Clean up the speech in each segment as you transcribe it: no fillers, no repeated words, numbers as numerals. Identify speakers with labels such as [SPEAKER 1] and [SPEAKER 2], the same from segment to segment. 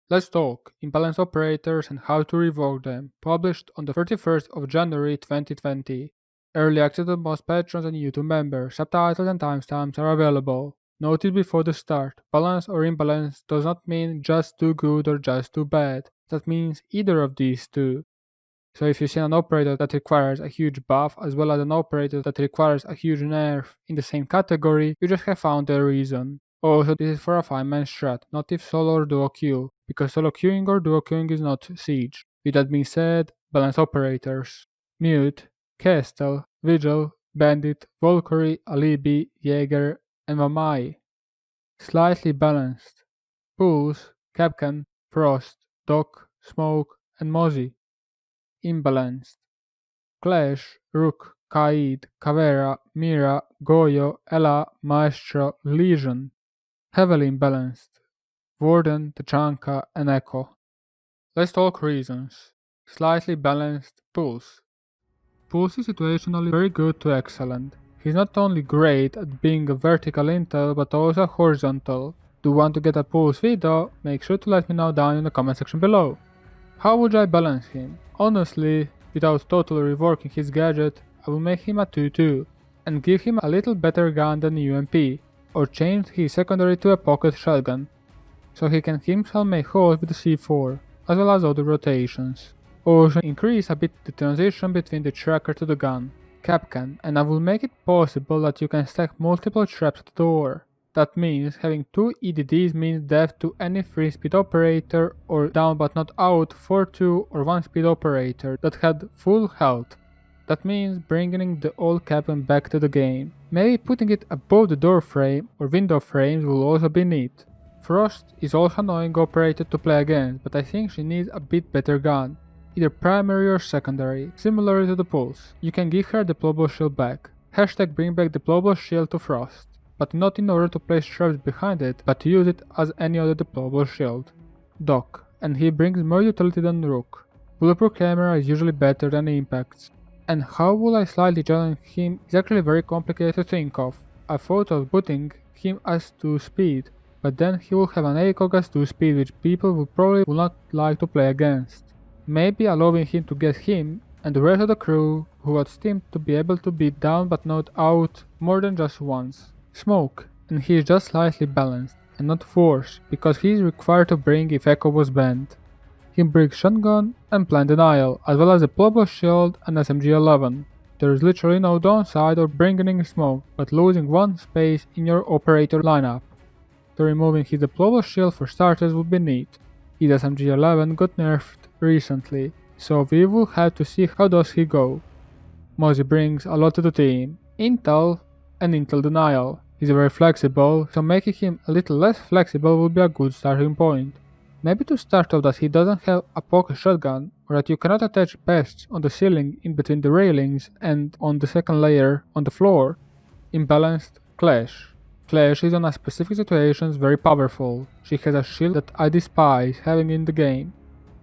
[SPEAKER 1] Let's talk imbalanced operators and how to revoke them, published on the 31st of January 2020. Early access to most patrons and YouTube members, subtitles and timestamps are available. Notice before the start, balance or imbalance does not mean just too good or just too bad. That means either of these two. So if you see an operator that requires a huge buff as well as an operator that requires a huge nerf in the same category, you just have found the reason. Also, this is for a 5-man strat, not if solo or duo queue, because solo queuing or duo queuing is not Siege. With that being said, balance operators. Mute, Kestel, Vigil, Bandit, Valkyrie, Alibi, Jaeger, and Mamai. Slightly balanced. Pulse, Capcan, Frost, Doc, Smoke, and Mozzie. Imbalanced. Clash, Rook, Kaid, Caveira, Mira, Goyo, Ella, Maestro, Legion. Heavily imbalanced. Warden, Tachanka, and Echo. Let's talk reasons. Slightly balanced Pulse. Pulse is situationally very good to excellent. He's not only great at being a vertical intel but also horizontal. Do you want to get a Pulse video? Make sure to let me know down in the comment section below. How would I balance him? Honestly, without totally reworking his gadget, I will make him a 2-2 and give him a little better gun than UMP, or change his secondary to a pocket shotgun, so he can himself make holes with the C4, as well as other rotations. Also increase a bit the transition between the tracker to the gun, Capcan, and I will make it possible that you can stack multiple traps at the door. That means having 2 EDDs means death to any free speed operator or down but not out 4-2 or 1 speed operator that had full health. That means bringing the old Capcan back to the game. Maybe putting it above the door frame or window frames will also be neat. Frost is also annoying operator to play against, but I think she needs a bit better gun. Either primary or secondary, similar to the Pulse. You can give her the Deployable Shield back. Hashtag bring back the Deployable Shield to Frost. But not in order to place traps behind it, but to use it as any other deployable shield. Doc, and he brings more utility than Rook. Bulletproof camera is usually better than impacts. And how will I slightly challenge him is actually very complicated to think of. I thought of putting him as 2 speed, but then he will have an ACOG as 2 speed which people would probably not like to play against. Maybe allowing him to get him and the rest of the crew who was teamed to be able to be down but not out more than just once. Smoke, and he is just slightly balanced, and not force, because he is required to bring if Echo was banned. He brings Shotgun and Plant Denial, as well as a Popo Shield and SMG-11. There is literally no downside of bringing Smoke, but losing 1 space in your operator lineup. So removing his deployable shield for starters would be neat. His SMG-11 got nerfed recently, so we will have to see how does he go. Mozzie brings a lot to the team, Intel and Intel Denial. He's very flexible, so making him a little less flexible would be a good starting point. Maybe to start off that he doesn't have a pocket shotgun, or that you cannot attach pests on the ceiling in between the railings and on the second layer on the floor. Imbalanced Clash. Clash is on a specific situations very powerful. She has a shield that I despise having in the game.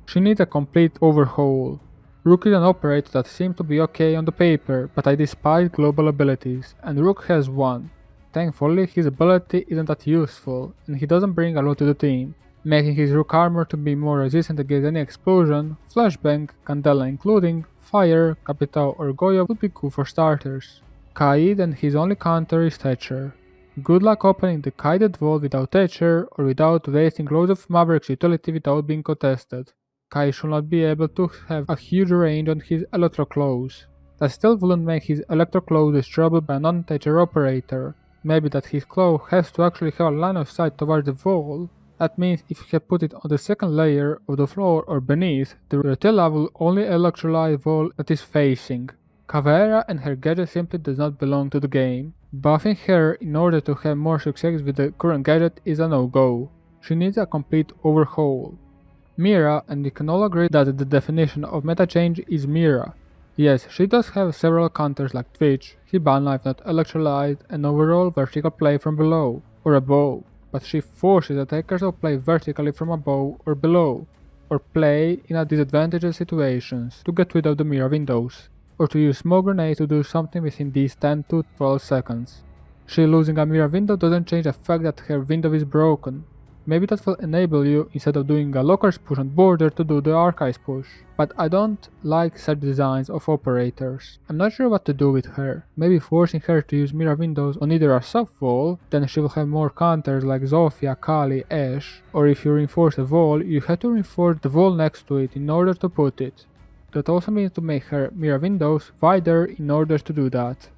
[SPEAKER 1] She needs a complete overhaul. Rook is an operator that seems to be okay on the paper, but I despise global abilities, and Rook has one. Thankfully, his ability isn't that useful, and he doesn't bring a lot to the team. Making his Rook armor to be more resistant against any explosion, flashbang, candela including, fire, capital or Goyo would be cool for starters. Kaid and his only counter is Thatcher. Good luck opening the Kaided vault without Thatcher or without wasting loads of Maverick's utility without being contested. Kai should not be able to have a huge range on his Electroclaws. That still wouldn't make his Electroclaws destroyable by a non-Thatcher operator. Maybe that his claw has to actually have a line of sight towards the wall. That means if he put it on the second layer of the floor or beneath, the Retilla will only electrolyze wall that is facing. Cavalry and her gadget simply does not belong to the game. Buffing her in order to have more success with the current gadget is a no-go. She needs a complete overhaul. Mira, and we can all agree that the definition of meta change is Mira. Yes, she does have several counters like Twitch, Hiban Life Not Electrolyte, and overall vertical play from below or above, but she forces attackers to play vertically from above or below, or play in a disadvantageous situations to get rid of the Mira windows, or to use smoke grenade to do something within these 10 to 12 seconds. She losing a Mira window doesn't change the fact that her window is broken. Maybe that will enable you, instead of doing a lockers push on border, to do the archives push. But I don't like such designs of operators. I'm not sure what to do with her. Maybe forcing her to use mirror windows on either a soft wall, then she will have more counters like Zofia, Kali, Ash, or if you reinforce a wall, you have to reinforce the wall next to it in order to put it. That also means to make her mirror windows wider in order to do that.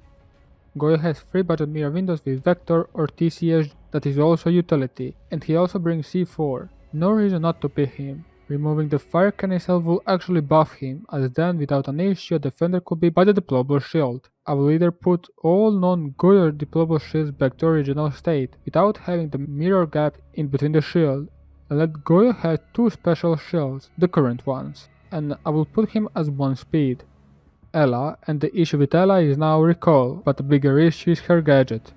[SPEAKER 1] Goyo has 3 budget mirror windows with Vector or TCS that is also utility, and he also brings C4. No reason not to pick him. Removing the fire cannon cell will actually buff him, as then without an issue a defender could be by the deployable shield. I will either put all non-Goyo deployable shields back to original state, without having the mirror gap in between the shield, and let Goyo have 2 special shields, the current ones, and I will put him as 1 speed. Ella, and the issue with Ella is now recall, but the bigger issue is her gadget.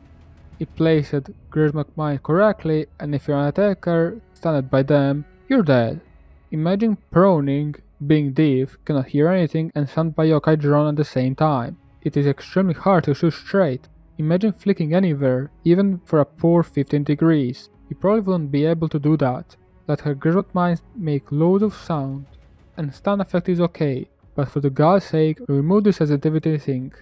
[SPEAKER 1] If placed Grismacmine correctly, and if you're an attacker, stunned by them, you're dead. Imagine proning, being div, cannot hear anything, and stunned by yokai drone at the same time. It is extremely hard to shoot straight. Imagine flicking anywhere, even for a poor 15 degrees. You probably wouldn't be able to do that. Let her Grismacmines make loads of sound, and stun effect is okay. But for the god's sake, remove the sensitivity thing,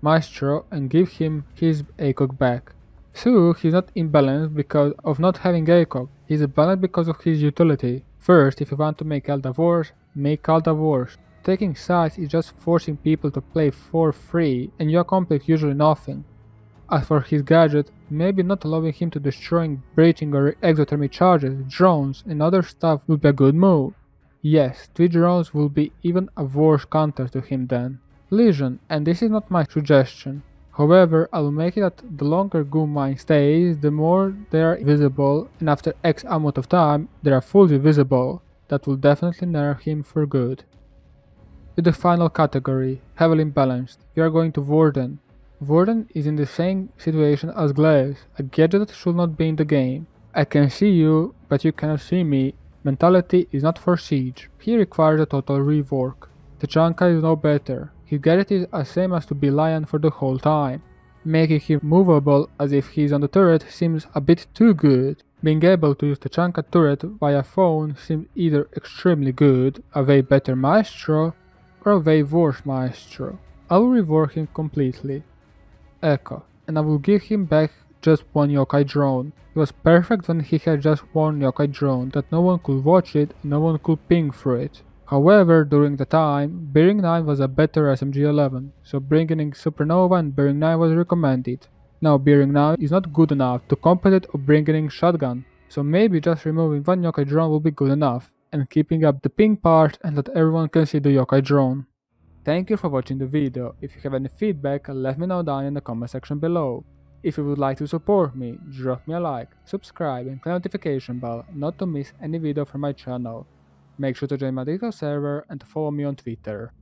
[SPEAKER 1] Maestro, and give him his ACOG back. So, he's not imbalanced because of not having ACOG, he's imbalanced because of his utility. First, if you want to make Elda worse, make Elda worse. Taking sides is just forcing people to play for free, and you accomplish usually nothing. As for his gadget, maybe not allowing him to destroying, breaching or exothermic charges, drones, and other stuff would be a good move. Yes, 3 drones will be even a worse counter to him then. Legion, and this is not my suggestion. However, I will make it that the longer Goon Mine stays, the more they are visible, and after X amount of time, they are fully visible. That will definitely nerf him for good. To the final category, heavily imbalanced, we are going to Warden. Warden is in the same situation as Glaze, a gadget that should not be in the game. I can see you, but you cannot see me. Mentality is not for siege. He requires a total rework. Tachanka is no better. His gadget is the same as to be lion for the whole time. Making him movable as if he's on the turret seems a bit too good. Being able to use Tachanka turret via phone seems either extremely good, a way better maestro, or a way worse maestro. I will rework him completely. Echo, and I will give him back just 1 yokai drone. It was perfect when he had just 1 yokai drone, that no one could watch it and no one could ping through it. However, during the time, Bearing 9 was a better SMG-11, so bringing in Supernova and Bearing 9 was recommended. Now Bearing 9 is not good enough to compensate or bringing in Shotgun, so maybe just removing 1 yokai drone will be good enough, and keeping up the ping part and that everyone can see the yokai drone. Thank you for watching the video. If you have any feedback, let me know down in the comment section below. If you would like to support me, drop me a like, subscribe and click the notification bell not to miss any video from my channel. Make sure to join my Discord server and to follow me on Twitter.